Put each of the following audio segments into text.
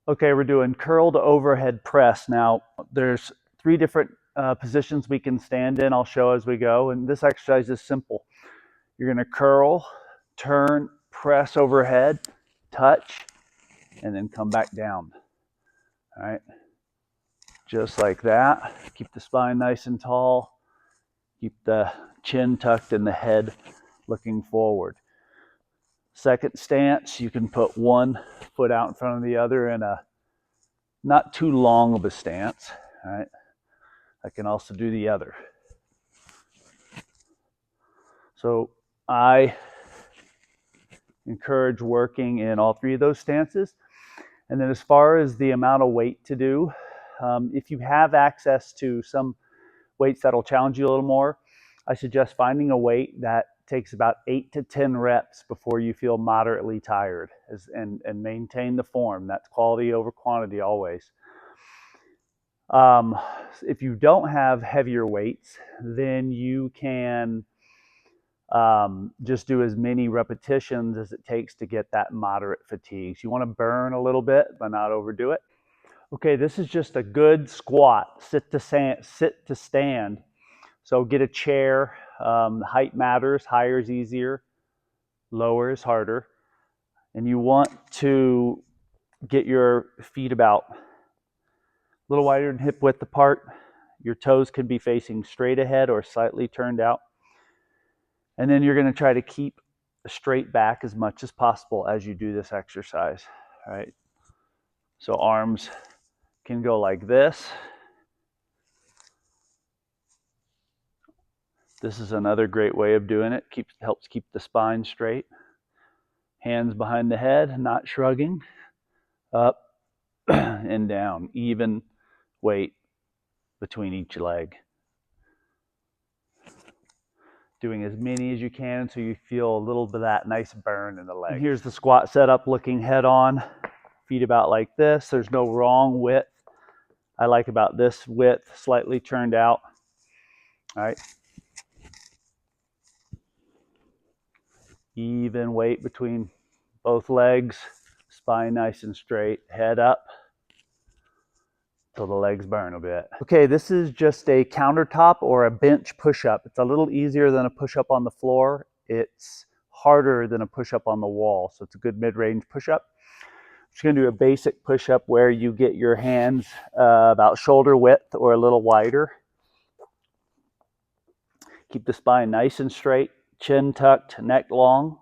Okay, we're doing curled overhead press. Now, there's three different positions we can stand in. I'll show as we go. And this exercise is simple. You're going to curl, turn, press overhead, touch, and then come back down. All right, just like that. Keep the spine nice and tall. Keep the chin tucked and the head looking forward. Second stance, you can put one foot out in front of the other in a not too long of a stance. All right. I can also do the other. So I encourage working in all three of those stances. And then as far as the amount of weight to do, if you have access to some weights that'll challenge you a little more, I suggest finding a weight that takes about 8 to 10 reps before you feel moderately tired, and maintain the form. That's quality over quantity always. If you don't have heavier weights, then you can just do as many repetitions as it takes to get that moderate fatigue. So you want to burn a little bit, but not overdo it. Okay, this is just a good squat, sit to stand. So get a chair. Height matters. Higher is easier. Lower is harder. And you want to get your feet about a little wider than hip width apart. Your toes can be facing straight ahead or slightly turned out. And then you're going to try to keep a straight back as much as possible as you do this exercise. All right. So arms can go like this. This is another great way of doing it. Helps keep the spine straight. Hands behind the head, not shrugging. Up and down. Even weight between each leg. Doing as many as you can so you feel a little bit of that nice burn in the leg. And here's the squat setup, looking head on, feet about like this. There's no wrong width. I like about this width, slightly turned out. All right. Even weight between both legs, spine nice and straight, head up till the legs burn a bit. Okay, this is just a countertop or a bench push-up. It's a little easier than a push-up on the floor. It's harder than a push-up on the wall, so it's a good mid-range push-up. I'm just going to do a basic push-up where you get your hands about shoulder width or a little wider. Keep the spine nice and straight, chin tucked, neck long.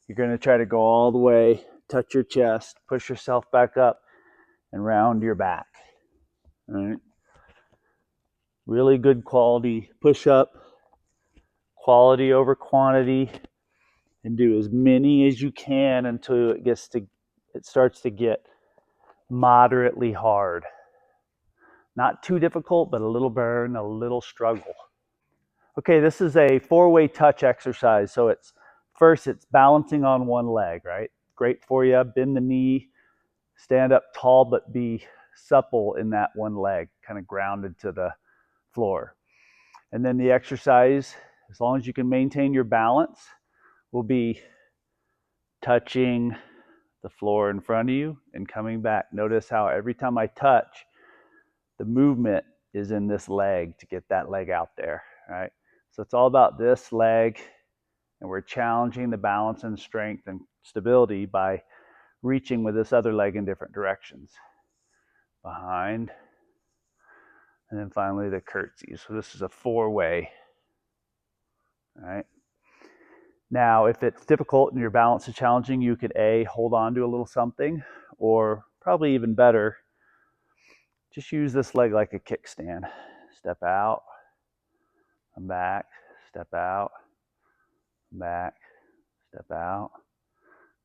You're going to try to go all the way, touch your chest, push yourself back up, and round your back. All right. Really good quality push-up, quality over quantity, and do as many as you can until it starts to get moderately hard. Not too difficult, but a little burn, a little struggle. Okay, this is a 4-way touch exercise. So it's balancing on one leg, right? Great for you. Bend the knee, stand up tall, but be supple in that one leg, kind of grounded to the floor. And then the exercise, as long as you can maintain your balance, will be touching the floor in front of you and coming back. Notice how every time I touch, the movement is in this leg to get that leg out there, right? So it's all about this leg, and we're challenging the balance and strength and stability by reaching with this other leg in different directions. Behind, and then finally the curtsy. So this is a 4-way. All right. Now, if it's difficult and your balance is challenging, you could hold on to a little something, or probably even better, just use this leg like a kickstand. Step out, come back, step out, come back, step out,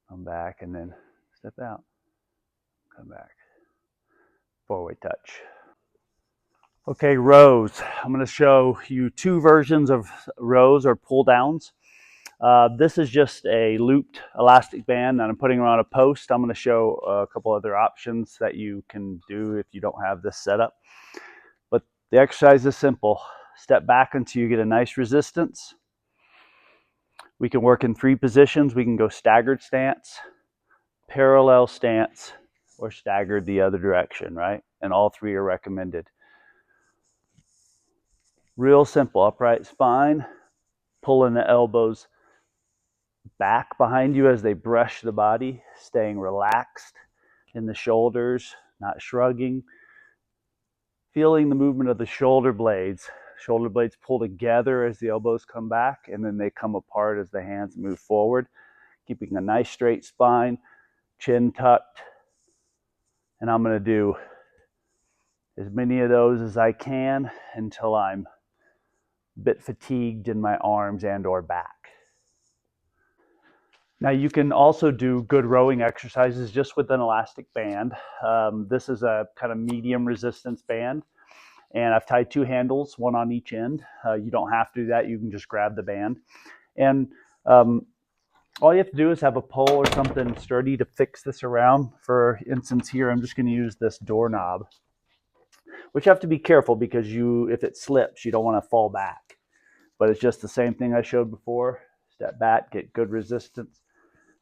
come back, and then step out, come back. 4-way touch. Okay, rows. I'm going to show you 2 versions of rows or pull downs. This is just a looped elastic band that I'm putting around a post. I'm going to show a couple other options that you can do if you don't have this setup. But the exercise is simple. Step back until you get a nice resistance. We can work in 3 positions. We can go staggered stance, parallel stance, or staggered the other direction, right? And all three are recommended. Real simple, upright spine, pulling the elbows back behind you as they brush the body, staying relaxed in the shoulders, not shrugging. Feeling the movement of the shoulder blades. Shoulder blades pull together as the elbows come back, and then they come apart as the hands move forward. Keeping a nice straight spine, chin tucked. And I'm going to do as many of those as I can until I'm a bit fatigued in my arms and or back. Now you can also do good rowing exercises just with an elastic band. This is a kind of medium resistance band, and I've tied two handles, one on each end. You don't have to do that. You can just grab the band. And all you have to do is have a pole or something sturdy to fix this around. For instance here, I'm just going to use this doorknob, which you have to be careful because if it slips, you don't want to fall back. But it's just the same thing I showed before. Step back, get good resistance,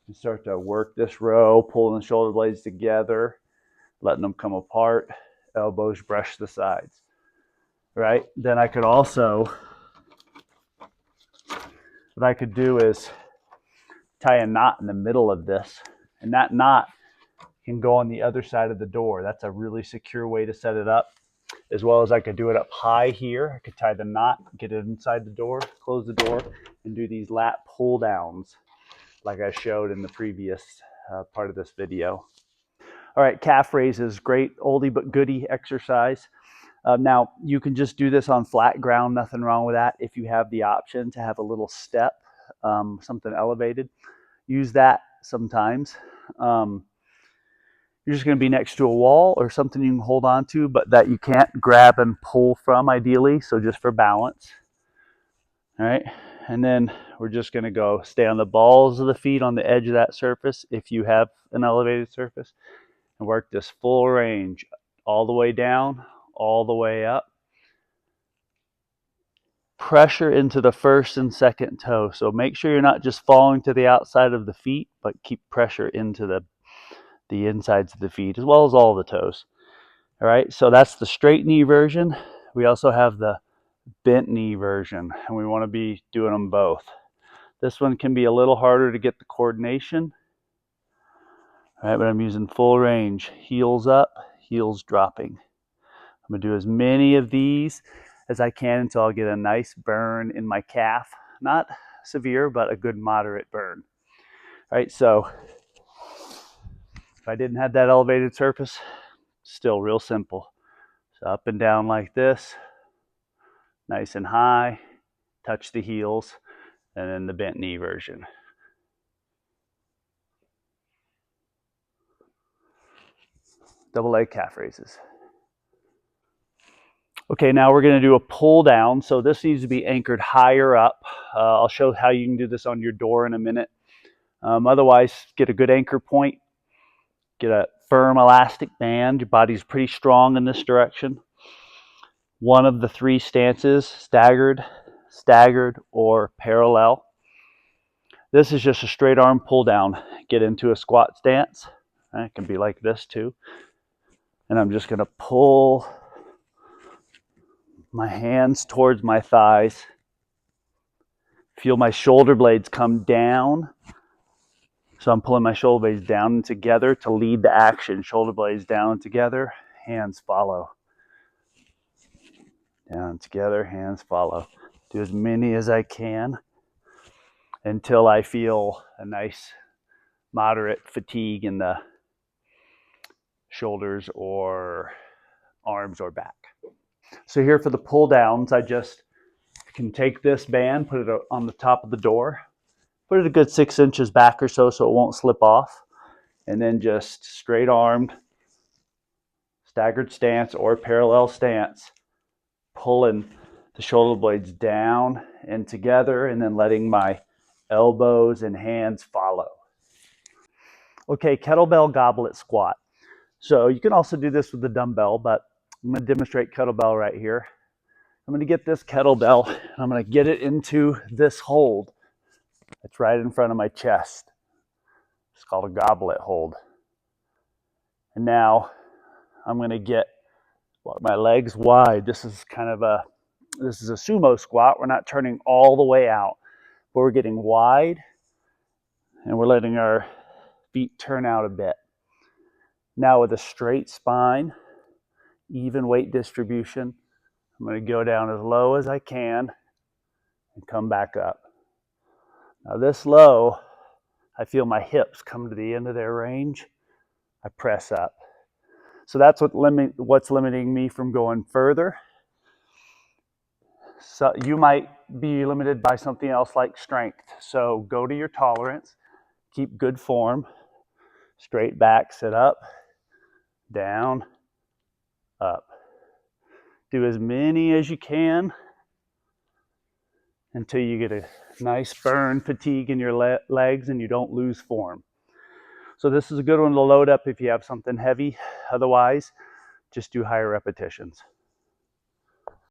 and start to work this row, pulling the shoulder blades together, letting them come apart, elbows brush the sides, right? Then I could also, what I could do is tie a knot in the middle of this, and that knot can go on the other side of the door. That's a really secure way to set it up. As well as I could do it up high here. I could tie the knot, get it inside the door, close the door, and do these lat pull downs like I showed in the previous part of this video. All right, calf raises, great oldie but goodie exercise. Now, you can just do this on flat ground, nothing wrong with that. If you have the option to have a little step, something elevated, use that sometimes. You're just going to be next to a wall or something you can hold on to, but that you can't grab and pull from ideally, so just for balance. All right, and then we're just going to go stay on the balls of the feet on the edge of that surface if you have an elevated surface, and work this full range all the way down, all the way up. Pressure into the first and second toe, so make sure you're not just falling to the outside of the feet, but keep pressure into the insides of the feet as well as all the toes. All right, so that's the straight knee version. We also have the bent knee version, and we want to be doing them both. This one can be a little harder to get the coordination. All right, but I'm using full range, heels up, heels dropping. I'm going to do as many of these as I can until I'll get a nice burn in my calf. Not severe, but a good moderate burn. All right, so if I didn't have that elevated surface, still real simple. So up and down like this, nice and high, touch the heels, and then the bent knee version. Double leg calf raises. Okay, now we're going to do a pull down. So this needs to be anchored higher up. I'll show how you can do this on your door in a minute. Otherwise, get a good anchor point. Get a firm elastic band. Your body's pretty strong in this direction. One of the three stances, staggered, or parallel. This is just a straight arm pull down. Get into a squat stance. It can be like this too. And I'm just going to pull my hands towards my thighs. Feel my shoulder blades come down. So I'm pulling my shoulder blades down and together to lead the action. Shoulder blades down and together, hands follow. Down together, hands follow. Do as many as I can until I feel a nice moderate fatigue in the shoulders or arms or back. So here for the pull downs, I just can take this band, put it on the top of the door, put it a good 6 inches back or so it won't slip off, and then just straight armed, staggered stance or parallel stance, pulling the shoulder blades down and together, and then letting my elbows and hands follow. Okay, kettlebell goblet squat. So you can also do this with the dumbbell, but I'm going to demonstrate kettlebell right here. I'm going to get this kettlebell and I'm going to get it into this hold that's right in front of my chest. It's called a goblet hold. And now I'm going to get my legs wide. This is a sumo squat. We're not turning all the way out, but we're getting wide and we're letting our feet turn out a bit. Now with a straight spine, even weight distribution, I'm going to go down as low as I can and come back up. Now this low, I feel my hips come to the end of their range. I press up. So that's what's limiting me from going further. So you might be limited by something else like strength. So go to your tolerance, keep good form, straight back, sit up, down, up. Do as many as you can until you get a nice burn, fatigue in your legs and you don't lose form. So this is a good one to load up if you have something heavy. Otherwise, just do higher repetitions.